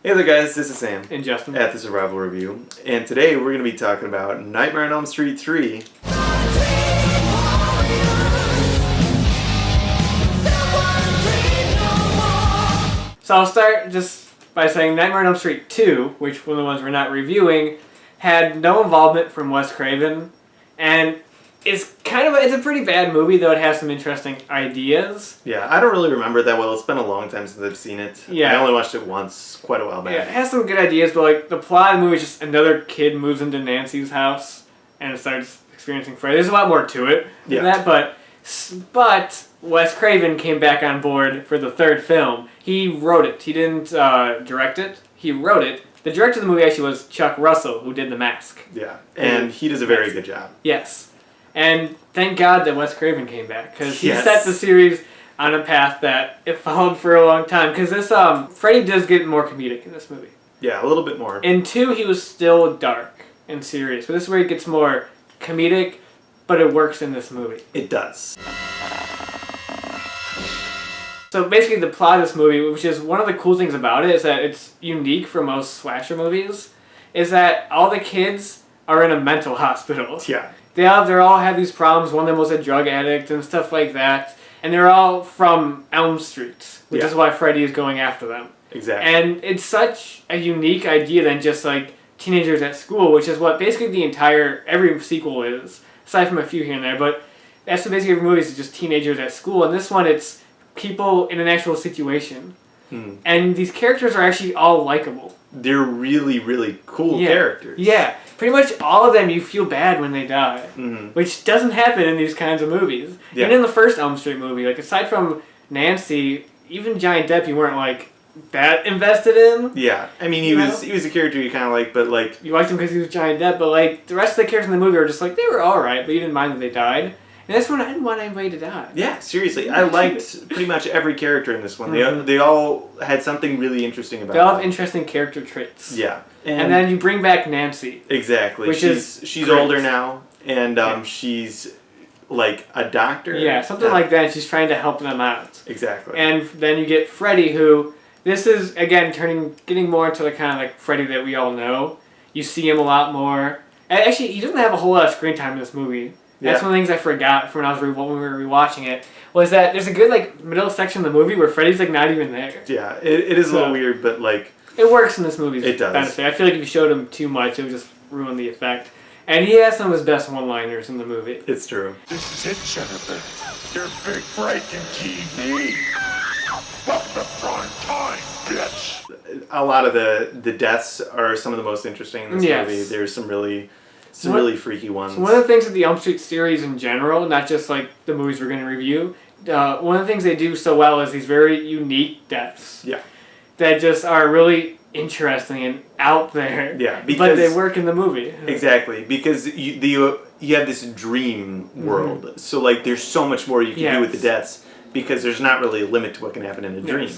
Hey there guys, this is Sam. And Justin. At the Survival Review. And today we're going to be talking about Nightmare on Elm Street 3. So I'll start just by saying Nightmare on Elm Street 2, which one of the ones we're not reviewing, had no involvement from Wes Craven. And it's a pretty bad movie, though it has some interesting ideas. Yeah, I don't really remember it that well. It's been a long time since I've seen it. Yeah. I only watched it once, quite a while back. Yeah, it has some good ideas, but like the plot of the movie is just another kid moves into Nancy's house and starts experiencing Freddy. There's a lot more to it than that, but Wes Craven came back on board for the third film. He wrote it. He didn't direct it. He wrote it. The director of the movie actually was Chuck Russell, who did The Mask. Yeah, and he does a very good job. Yes. And thank God that Wes Craven came back, because he set the series on a path that it followed for a long time. Because this, Freddy does get more comedic in this movie. Yeah, a little bit more. In 2, he was still dark and serious, but this is where he gets more comedic, but it works in this movie. It does. So basically the plot of this movie, which is one of the cool things about it, is that it's unique for most slasher movies, is that all the kids are in a mental hospital. Yeah. They all have these problems. One of them was a drug addict and stuff like that. And they're all from Elm Street, which is why Freddy is going after them. Exactly. And it's such a unique idea than just like teenagers at school, which is what basically every sequel is, aside from a few here and there. But that's what basically every movie is, just teenagers at school. And this one, it's people in an actual situation. And these characters are actually all likable. They're really, really cool characters. Yeah. Pretty much all of them you feel bad when they die. Which doesn't happen in these kinds of movies. Yeah. And in the first Elm Street movie, like aside from Nancy, even Giant Depp you weren't like that invested in. Yeah. I mean, he was a character you kind of like, but like... You liked him because he was Giant Depp, but like the rest of the characters in the movie were just like, they were alright, but you didn't mind that they died. And this one, I didn't want anybody to die. Yeah, seriously. I liked pretty much every character in this one. They all had something really interesting about them. They all have interesting character traits. Yeah. And then you bring back Nancy. Exactly. She's older now, and she's like a doctor. Yeah, something like that. She's trying to help them out. Exactly. And then you get Freddy, who, this is, again, getting more into the kind of like Freddy that we all know. You see him a lot more. Actually, he doesn't have a whole lot of screen time in this movie. That's one of the things I forgot from when we were rewatching it, was that there's a good like middle section of the movie where Freddy's like not even there. Yeah, it is a little weird, but like... It works in this movie's benefit. I feel like if you showed him too much, it would just ruin the effect. And he has some of his best one-liners in the movie. It's true. This is it, Jennifer. Your big break in TV. Welcome to prime time, bitch. A lot of the deaths are some of the most interesting in this movie. There's some really freaky ones. So one of the things with the Elm Street series in general, not just like the movies we're going to review, one of the things they do so well is these very unique deaths. Yeah. That just are really interesting and out there. Yeah, but they work in the movie. Exactly, because you have this dream world. So like there's so much more you can do with the deaths, because there's not really a limit to what can happen in a dream.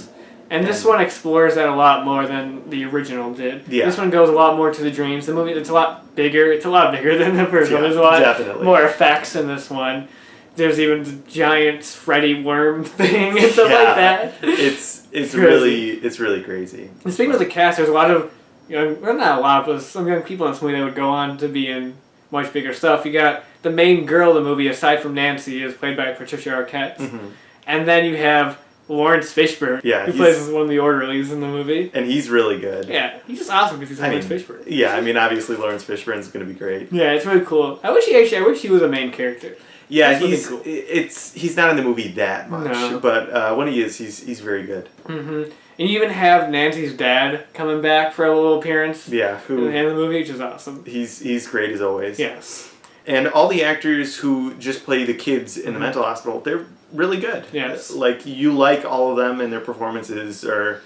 And this one explores that a lot more than the original did. Yeah. This one goes a lot more to the dreams. The movie, it's a lot bigger. It's a lot bigger than the first one. There's a lot more effects in this one. There's even the giant Freddy worm thing and stuff like that. It's really crazy. And speaking of the cast, there's a lot of, not a lot, but some young people in this movie that would go on to be in much bigger stuff. You got the main girl of the movie, aside from Nancy, is played by Patricia Arquette. And then you have Lawrence Fishburne, who plays one of the orderlies in the movie. And he's really good. Yeah, he's just awesome because he's Lawrence Fishburne. Yeah, I mean, obviously Lawrence Fishburne's going to be great. Yeah, it's really cool. I wish he was a main character. Yeah, he's not in the movie that much, but when he is, he's very good. And you even have Nancy's dad coming back for a little appearance. Yeah, in the movie, which is awesome. He's great as always. Yes. And all the actors who just play the kids in the mental hospital, they're really good. Yes. Like, you like all of them, and their performances are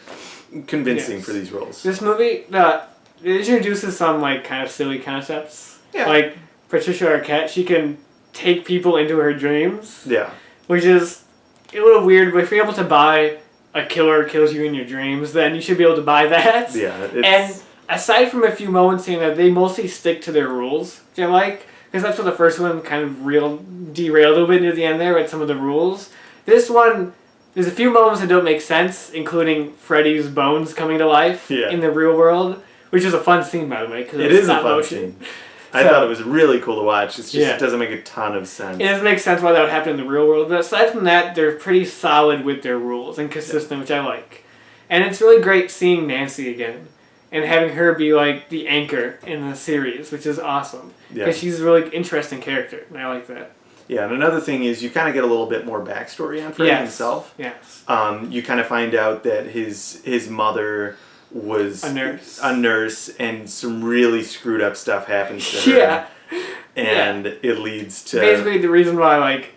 convincing for these roles. This movie, it introduces some, like, kind of silly concepts. Yeah. Like, Patricia Arquette, she can take people into her dreams. Yeah. Which is a little weird, but if you're able to buy a killer kills you in your dreams, then you should be able to buy that. Yeah. And aside from a few moments in that, they mostly stick to their rules, which I like. Because that's what the first one kind of derailed a little bit near the end there with some of the rules. This one There's a few moments that don't make sense, including Freddy's bones coming to life in the real world, which is a fun scene, by the way. Cause it is a fun scene. I thought it was really cool to watch. It just doesn't make a ton of sense. It doesn't make sense why that would happen in the real world, but aside from that, they're pretty solid with their rules and consistent, which I like. And it's really great seeing Nancy again and having her be like the anchor in the series, which is awesome. Because she's a really interesting character, and I like that. Yeah, and another thing is you kind of get a little bit more backstory on Freddy himself. Yes. You kind of find out that his mother was a nurse, and some really screwed up stuff happens to her. And it leads to basically the reason why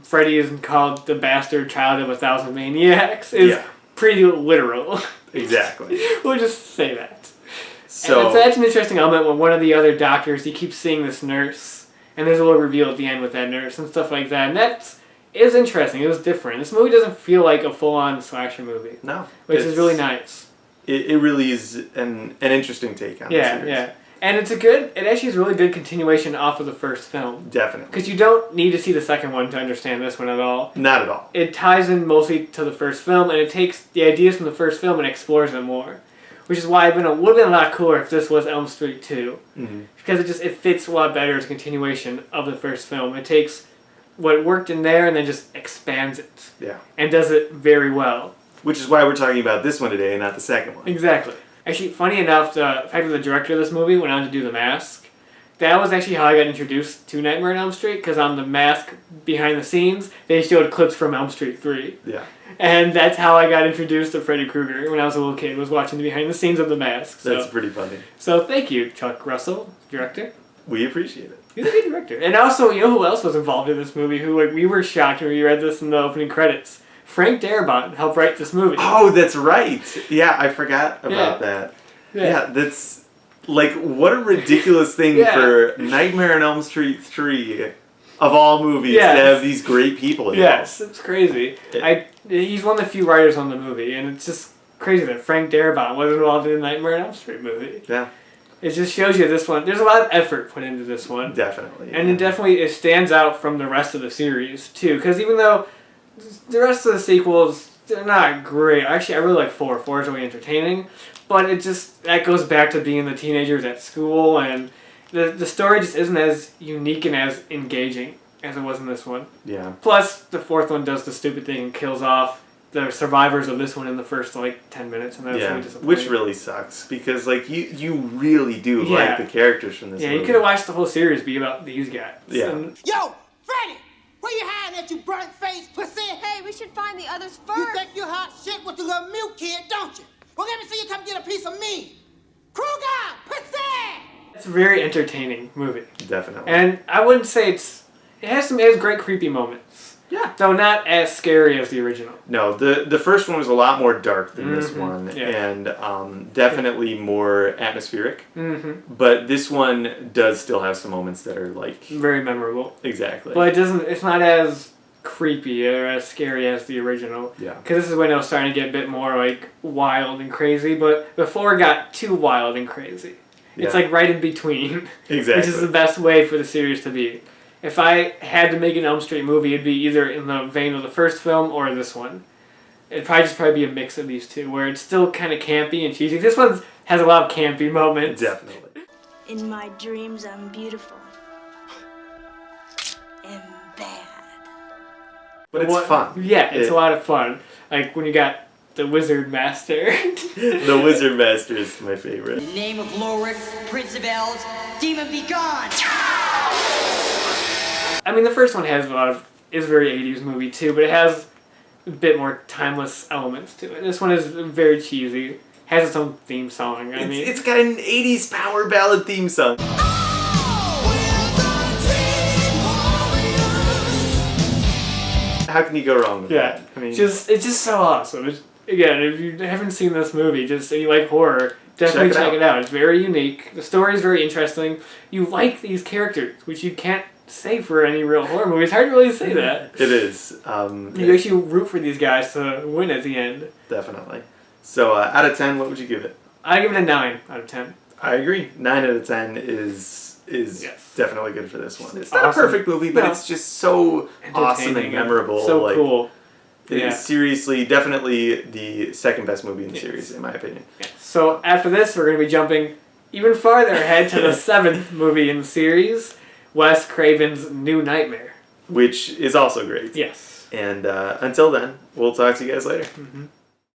Freddy isn't called the bastard child of 1,000 maniacs is pretty literal. Exactly. We'll just say that. So and that's an interesting element when one of the other doctors, he keeps seeing this nurse, and there's a little reveal at the end with that nurse and stuff like that. And it was interesting. It was different. This movie doesn't feel like a full-on slasher movie. No. Which is really nice. It really is an interesting take on the series. Yeah. And it actually is a really good continuation off of the first film. Definitely. Because you don't need to see the second one to understand this one at all. Not at all. It ties in mostly to the first film, and it takes the ideas from the first film and explores them more. Which is why it would have been a lot cooler if this was Elm Street 2. Mm-hmm. Because it fits a lot better as a continuation of the first film. It takes what worked in there and then just expands it. Yeah. And does it very well. Which is why we're talking about this one today and not the second one. Exactly. Actually, funny enough, the fact that the director of this movie went on to do The Mask, that was actually how I got introduced to Nightmare on Elm Street, because on The Mask, behind the scenes, they showed clips from Elm Street 3. Yeah. And that's how I got introduced to Freddy Krueger when I was a little kid, was watching the behind the scenes of The Mask. So. That's pretty funny. So thank you, Chuck Russell, director. We appreciate it. He's a good director. And also, you know who else was involved in this movie, who we were shocked when we read this in the opening credits? Frank Darabont helped write this movie. Oh, that's right. Yeah, I forgot about that. Yeah, that's what a ridiculous thing for Nightmare on Elm Street 3 of all movies to have these great people in it. Yes, it's crazy. He's one of the few writers on the movie, and it's just crazy that Frank Darabont was involved in the Nightmare on Elm Street movie. Yeah. It just shows you this one. There's a lot of effort put into this one. Definitely. And it stands out from the rest of the series, too. Because even though the rest of the sequels, they're not great. Actually, I really like 4. 4 is really entertaining. But that goes back to being the teenagers at school, and the story just isn't as unique and as engaging as it was in this one. Yeah. Plus, the 4th one does the stupid thing and kills off the survivors of this one in the first 10 minutes, and that's really disappointing. Which really sucks, because you really do like the characters from this movie. Yeah, you could have watched the whole series be about these guys. Yeah. Yo, Freddy! Where you hiding at, you burnt-faced pussy? Hey, we should find the others first. You think you hot shit with the little milk kid, don't you? Well, let me see you come get a piece of me. Kruger, pussy! It's a very entertaining movie. Definitely. And I wouldn't say it has great creepy moments. Yeah. Though not as scary as the original. No, the first one was a lot more dark than this one, and definitely more atmospheric. Mm-hmm. But this one does still have some moments that are very memorable. Exactly. But it's not as creepy or as scary as the original. Yeah. Because this is when it was starting to get a bit more wild and crazy, but before it got too wild and crazy. It's right in between. Exactly. Which is the best way for the series to be. If I had to make an Elm Street movie, it'd be either in the vein of the first film or this one. It'd probably be a mix of these two, where it's still kind of campy and cheesy. This one has a lot of campy moments. Definitely. In my dreams, I'm beautiful. And bad. But it's fun. Yeah, it's a lot of fun. Like when you got the Wizard Master. The Wizard Master is my favorite. In the name of Lorik, Prince of Elves, demon be gone! I mean, the first one is a very 80s movie too, but it has a bit more timeless elements to it. This one is very cheesy. Has its own theme song. It's got an 80s power ballad theme song. How can you go wrong with that? I mean, it's just so awesome. Again, if you haven't seen this movie, and you like horror, definitely check it out. It's very unique. The story is very interesting. You like these characters, which you can't say for any real horror movie. It's hard to really say that. It is. You actually root for these guys to win at the end. Definitely. So, out of 10, what would you give it? I give it a 9 out of 10. I agree. 9 out of 10 is definitely good for this one. It's not awesome. a perfect movie, but it's just so awesome and memorable. So cool. It is seriously, definitely the second best movie in the series, in my opinion. Yeah. So after this, we're going to be jumping even farther ahead to the seventh movie in the series, Wes Craven's New Nightmare. Which is also great. Yes. And until then, we'll talk to you guys later. Mm-hmm.